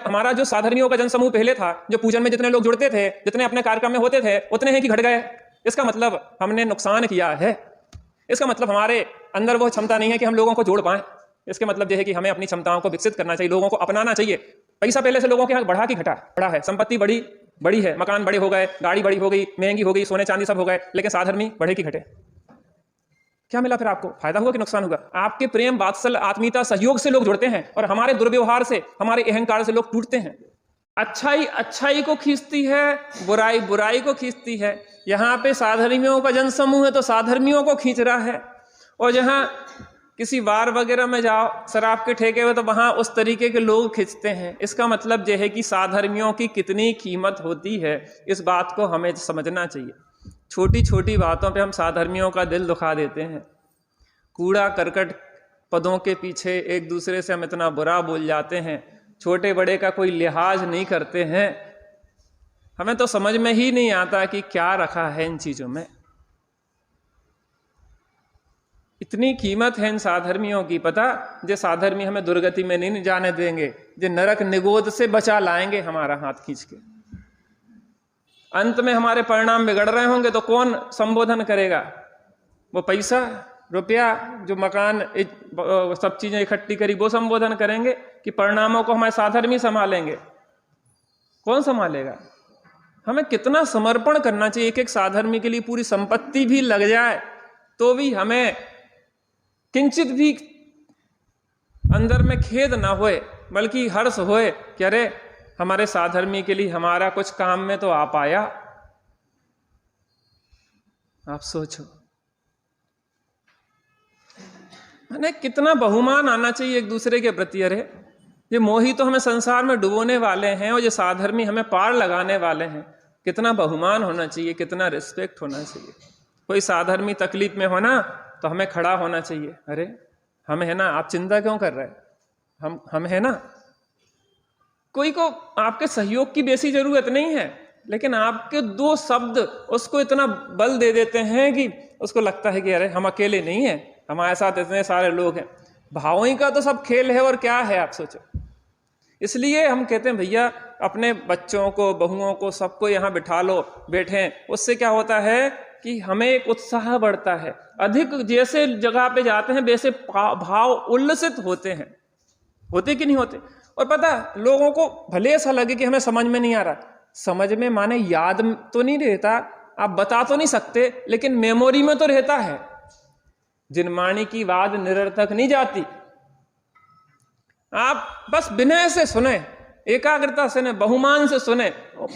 हमारा जो साधर्मियों का जनसमूह पहले था, जो पूजन में जितने लोग जुड़ते थे, जितने अपने कार्यक्रम में होते थे, उतने हैं कि घट गए। इसका मतलब हमने नुकसान किया है। इसका मतलब हमारे अंदर वो क्षमता नहीं है कि हम लोगों को जोड़ पाएं। इसके मतलब यह है कि हमें अपनी क्षमताओं को विकसित करना चाहिए, लोगों को अपनाना चाहिए। पैसा पहले से लोगों के यहाँ बढ़ा कि घटा बढ़ा है, संपत्ति बड़ी है, मकान बड़े हो गए, गाड़ी बड़ी हो गई, महंगी हो गई, सोने चांदी सब हो गए, लेकिन साधर्मी बढ़े कि घटे? क्या मिला फिर आपको? फायदा हुआ कि नुकसान हुआ? आपके प्रेम, वात्सल्य, आत्मीयता, सहयोग से लोग जुड़ते हैं और हमारे दुर्व्यवहार से, हमारे अहंकार से लोग टूटते हैं। अच्छाई अच्छाई को खींचती है, बुराई बुराई को खींचती है। यहाँ पे साधर्मियों का जनसमूह है तो साधर्मियों को खींच रहा है, और जहाँ किसी बार वगैरह में जाओ शराब के ठेके में तो वहां उस तरीके के लोग खींचते हैं। इसका मतलब यह है कि साधर्मियों की कितनी कीमत होती है, इस बात को हमें समझना चाहिए। छोटी छोटी बातों पे हम साधर्मियों का दिल दुखा देते हैं। कूड़ा करकट पदों के पीछे एक दूसरे से हम इतना बुरा बोल जाते हैं, छोटे बड़े का कोई लिहाज नहीं करते हैं। हमें तो समझ में ही नहीं आता कि क्या रखा है इन चीजों में। इतनी कीमत है इन साधर्मियों की, पता? जे साधर्मी हमें दुर्गति में नहीं जाने देंगे, जे नरक निगोद से बचा लाएंगे हमारा हाथ खींच के। अंत में हमारे परिणाम बिगड़ रहे होंगे तो कौन संबोधन करेगा? वो पैसा रुपया, जो मकान सब चीजें इकट्ठी करी, वो संबोधन करेंगे कि परिणामों को हमारे साधर्मी संभालेंगे? कौन संभालेगा? हमें कितना समर्पण करना चाहिए। एक एक साधर्मी के लिए पूरी संपत्ति भी लग जाए तो भी हमें किंचित भी अंदर में खेद ना होए, बल्कि हर्ष होए कि अरे हमारे साधर्मी के लिए हमारा कुछ काम में तो आ पाया। आप सोचो, मैंने कितना बहुमान आना चाहिए एक दूसरे के प्रति। अरे ये मोही तो हमें संसार में डुबोने वाले हैं और ये साधर्मी हमें पार लगाने वाले हैं। कितना बहुमान होना चाहिए, कितना रिस्पेक्ट होना चाहिए। कोई साधर्मी तकलीफ में हो ना तो हमें खड़ा होना चाहिए। अरे हम है ना, आप चिंता क्यों कर रहे हैं? हम है ना। कोई को आपके सहयोग की बेसी जरूरत नहीं है, लेकिन आपके दो शब्द उसको इतना बल दे देते हैं कि उसको लगता है कि अरे हम अकेले नहीं हैं, हमारे साथ इतने सारे लोग हैं। भावों का तो सब खेल है और क्या है, आप सोचो। इसलिए हम कहते हैं भैया अपने बच्चों को, बहुओं को, सबको यहाँ बिठा लो, बैठें। उससे क्या होता है कि हमें एक उत्साह बढ़ता है। अधिक जैसे जगह पे जाते हैं वैसे भाव उल्लसित होते हैं। होते कि नहीं होते? और पता, लोगों को भले ऐसा लगे कि हमें समझ में नहीं आ रहा, समझ में माने याद तो नहीं रहता, आप बता तो नहीं सकते, लेकिन मेमोरी में तो रहता है। जिनवाणी की बात निरर्थक नहीं जाती। आप बस विनय से सुने, एकाग्रता से सुने, बहुमान से सुने,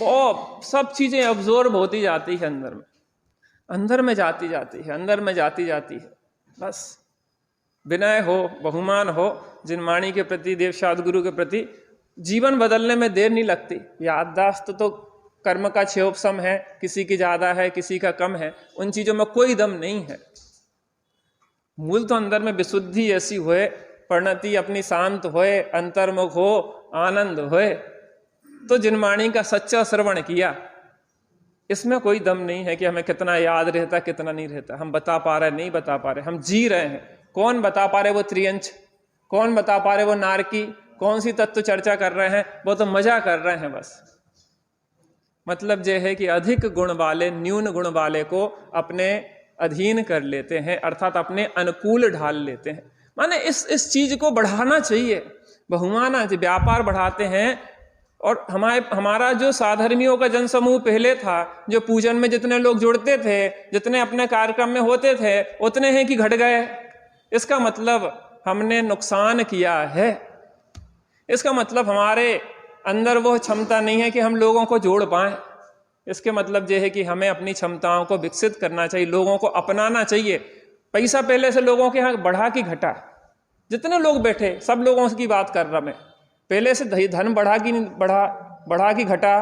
और सब चीजें अब्जॉर्ब होती जाती है अंदर में जाती जाती है, अंदर में जाती जाती है। बस विनय हो, बहुमान हो जिनवाणी के प्रति, देवशाद गुरु के प्रति, जीवन बदलने में देर नहीं लगती। याददाश्त तो कर्म का क्षयोपशम है, किसी की ज्यादा है, किसी का कम है, उन चीजों में कोई दम नहीं है। मूल तो अंदर में विशुद्धि ऐसी होए, परिणति अपनी शांत होए, अंतर्मुख हो, आनंद होए। तो जिनवाणी का सच्चा श्रवण किया, इसमें कोई दम नहीं है कि हमें कितना याद रहता, कितना नहीं रहता, हम बता पा रहे नहीं बता पा रहे, हम जी रहे हैं। कौन बता पा रहे वो त्रियंच, कौन बता पा रहे वो नारकी, कौन सी तत्व चर्चा कर रहे हैं, वो तो मजा कर रहे हैं बस। मतलब यह है कि अधिक गुण वाले न्यून गुण वाले को अपने अधीन कर लेते हैं, अर्थात अपने अनुकूल ढाल लेते हैं। माने इस चीज को बढ़ाना चाहिए, बहुमाना व्यापार बढ़ाते हैं। और हमारा जो साधर्मियों का जनसमूह पहले था, जो पूजन में जितने लोग जुड़ते थे, जितने अपने कार्यक्रम में होते थे, उतने हैं कि घट गए। इसका मतलब हमने नुकसान किया है। इसका मतलब हमारे अंदर वो क्षमता नहीं है कि हम लोगों को जोड़ पाएं। इसके मतलब यह है कि हमें अपनी क्षमताओं को विकसित करना चाहिए, लोगों को अपनाना चाहिए। पैसा पहले से लोगों के यहाँ बढ़ा कि घटा? जितने लोग बैठे सब लोगों की बात कर रहा मैं। पहले से धन बढ़ा कि नहीं बढ़ा कि घटा?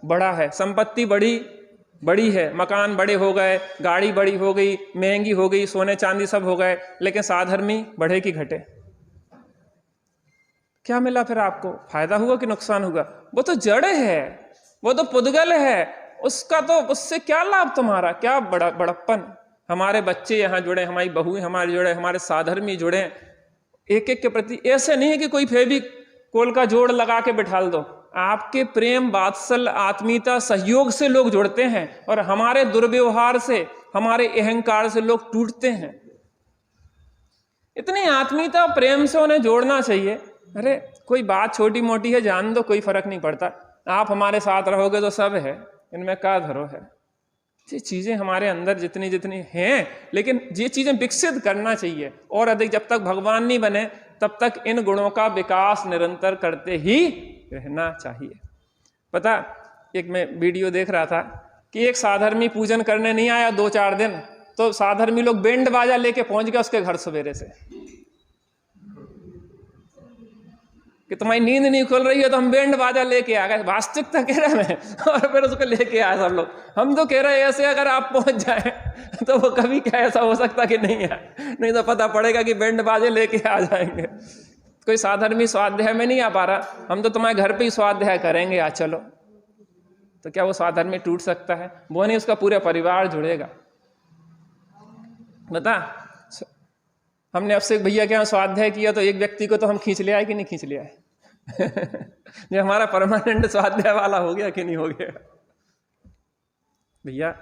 बढ़ा है। संपत्ति बड़ी है, मकान बड़े हो गए, गाड़ी बड़ी हो गई, महंगी हो गई, सोने चांदी सब हो गए, लेकिन साधर्मी बढ़े कि घटे? क्या मिला फिर आपको? फायदा हुआ कि नुकसान हुआ? वो तो जड़ है, वो तो पुद्गल है, उसका तो उससे क्या लाभ तुम्हारा? क्या बड़प्पन? हमारे बच्चे यहाँ जुड़े, हमारी बहुएं हमारे जुड़े, हमारे साधर्मी जुड़े, एक एक के प्रति। ऐसे नहीं है कि कोई फिर भी कोल का जोड़ लगा के बिठा दो, आपके प्रेम, वात्सल्य, आत्मीयता, सहयोग से लोग जुड़ते हैं और हमारे दुर्व्यवहार से, हमारे अहंकार से लोग टूटते हैं। इतनी आत्मीयता, प्रेम से उन्हें जोड़ना चाहिए। अरे कोई बात छोटी मोटी है, जान दो, कोई फर्क नहीं पड़ता, आप हमारे साथ रहोगे तो सब है, इनमें क्या धरो है। ये चीजें हमारे अंदर जितनी जितनी हैं, लेकिन ये चीजें विकसित करना चाहिए और अधिक। जब तक भगवान नहीं बने तब तक इन गुणों का विकास निरंतर करते ही रहना चाहिए। पता, एक मैं वीडियो देख रहा था कि एक साधर्मी पूजन करने नहीं आया 2-4 दिन, तो साधर्मी लोग बैंड बाजा लेके पहुंच गए उसके घर सवेरे से कि तुम्हारी नींद नहीं खुल रही है तो हम बैंड बाजा लेके आ गए। वास्तविकता कह रहे हैं और फिर उसको लेके आए सब लोग। हम तो कह रहे हैं ऐसे अगर आप पहुंच जाए तो वो कभी क्या ऐसा हो सकता कि नहीं है, नहीं तो पता पड़ेगा कि बैंड बाजे लेके आ जाएंगे। कोई साधर्मी स्वाध्याय में नहीं आ पा रहा, हम तो तुम्हारे घर पे ही स्वाध्याय करेंगे, आज चलो। तो क्या वो साधर्मी टूट सकता है? वो नहीं, उसका पूरा परिवार जुड़ेगा। बता, हमने अब से भैया के यहाँ स्वाध्याय किया तो एक व्यक्ति को तो हम खींच ले आए कि नहीं खींच ले आए? जो हमारा परमानेंट स्वाध्याय वाला हो गया कि नहीं हो गया? भैया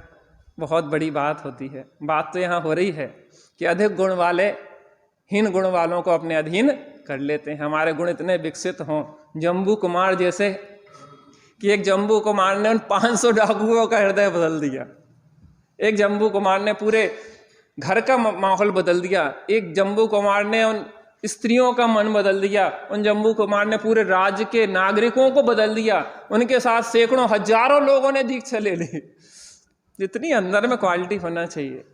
बहुत बड़ी बात होती है। बात तो यहाँ हो रही है कि अधिक गुण वाले हीन गुण वालों को अपने अधीन कर लेते हैं। हमारे गुण इतने विकसित हों, जम्बू कुमार जैसे, कि एक जम्बू कुमार ने उन 500 डाकुओं का हृदय बदल दिया। एक जम्बू कुमार ने पूरे घर का माहौल बदल दिया। एक जम्बू कुमार ने उन स्त्रियों का मन बदल दिया। उन जम्बू कुमार ने पूरे राज्य के नागरिकों को बदल दिया। उनके साथ सैकड़ों हजारों लोगों ने दीक्षा ले ली। जितनी अंदर में क्वालिटी होना चाहिए,